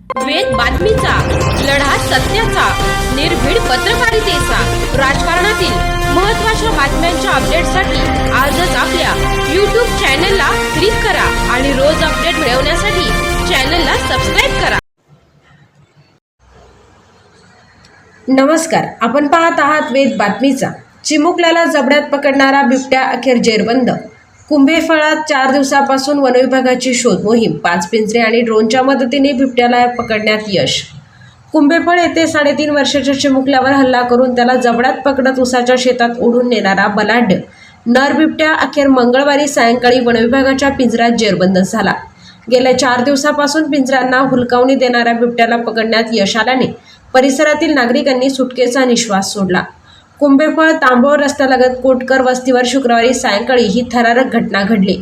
वेद बातमीचा, लढा सत्याचा, निर्भीड पत्रकारितेचा, राजकारणातील महत्त्वाच्या बातम्यांच्या अपडेटसाठी आजच आपल्या YouTube चॅनलला क्लिक करा आणि रोज अपडेट मिळवण्यासाठी चॅनलला सबस्क्राइब करा. नमस्कार, आपण पाहत आहात वेद बातमीचा. चिमुकल्याला जबड्यात पकडणारा बिबट्या अखेर जेरबंद. कुंभेफळात 4 दिवसापासून वनविभागाची शोध मोहीम. 5 पिंजरे आणि ड्रोनच्या मदतीने बिबट्याला पकडण्यात यश. कुंभेफळ येथे 3.5 वर्षाच्या चिमुकल्यावर हल्ला करून त्याला जबड्यात पकडत उसाच्या शेतात ओढून नेणारा बलाढ्य नर बिबट्या अखेर मंगळवारी सायंकाळी वनविभागाच्या पिंजऱ्यात जेरबंद झाला. गेल्या 4 दिवसापासून पिंजऱ्यांना हुलकावणी देणाऱ्या बिबट्याला पकडण्यात यश आल्याने परिसरातील नागरिकांनी सुटकेचा निश्वास सोडला. कुंभेफळ तांबोळ रस्त्यालगत कोटकर वस्तीवर शुक्रवारी सायंकाळी ही थरारक घटना घडली.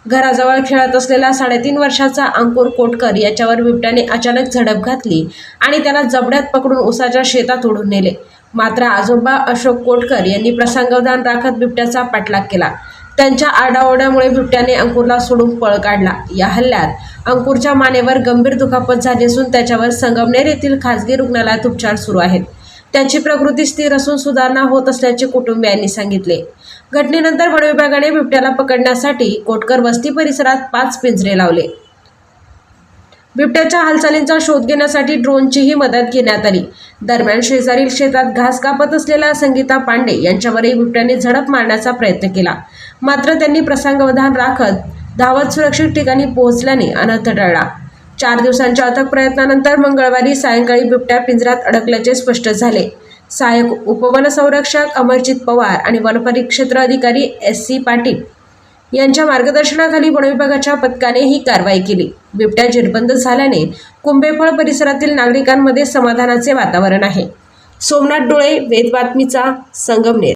घराजवळ खेळत असलेला 3.5 वर्षाचा अंकुर कोटकर याच्यावर बिबट्याने अचानक झडप घातली आणि त्याला जबड्यात पकडून उसाच्या शेतात ओढून नेले. मात्र आजोबा अशोक कोटकर यांनी प्रसंगावधान राखत बिबट्याचा पाठलाग केला. त्यांच्या आरडाओरड्यामुळे बिबट्याने अंकुरला सोडून पळ काढला. या हल्ल्यात अंकुरच्या मानेवर गंभीर दुखापत झाली असून त्याच्यावर संगमनेर येथील खासगी रुग्णालयात उपचार सुरू आहेत. त्याची प्रकृती स्थिर असून सुधारणा होत असल्याचे कुटुंबियांनी सांगितले. घटनेनंतर वनविभागाने बिबट्याला पकडण्यासाठी कोटकर वस्ती परिसरात 5 पिंजरे लावले. बिबट्याच्या हालचालींचा शोध घेण्यासाठी ड्रोनचीही मदत घेण्यात आली. दरम्यान शेजारील शेतात घास कापत असलेल्या संगीता पांडे यांच्यावरही बिबट्याने झडप मारण्याचा प्रयत्न केला. मात्र त्यांनी प्रसंगावधान राखत धावत सुरक्षित ठिकाणी पोहोचल्याने अनर्थ टळला. 4 दिवसांच्या अथक प्रयत्नानंतर मंगळवारी सायंकाळी बिबट्या पिंजऱ्यात अडकल्याचे स्पष्ट झाले. सहाय्यक उपवनसंरक्षक अमरजित पवार आणि वनपरिक्षेत्र अधिकारी SC पाटील यांच्या मार्गदर्शनाखाली वनविभागाच्या पथकाने ही कारवाई केली. बिबट्या जेरबंद झाल्याने कुंभेफळ परिसरातील नागरिकांमध्ये समाधानाचे वातावरण आहे. सोमनाथ डोळे, वेद बातमीचा, संगमनेर.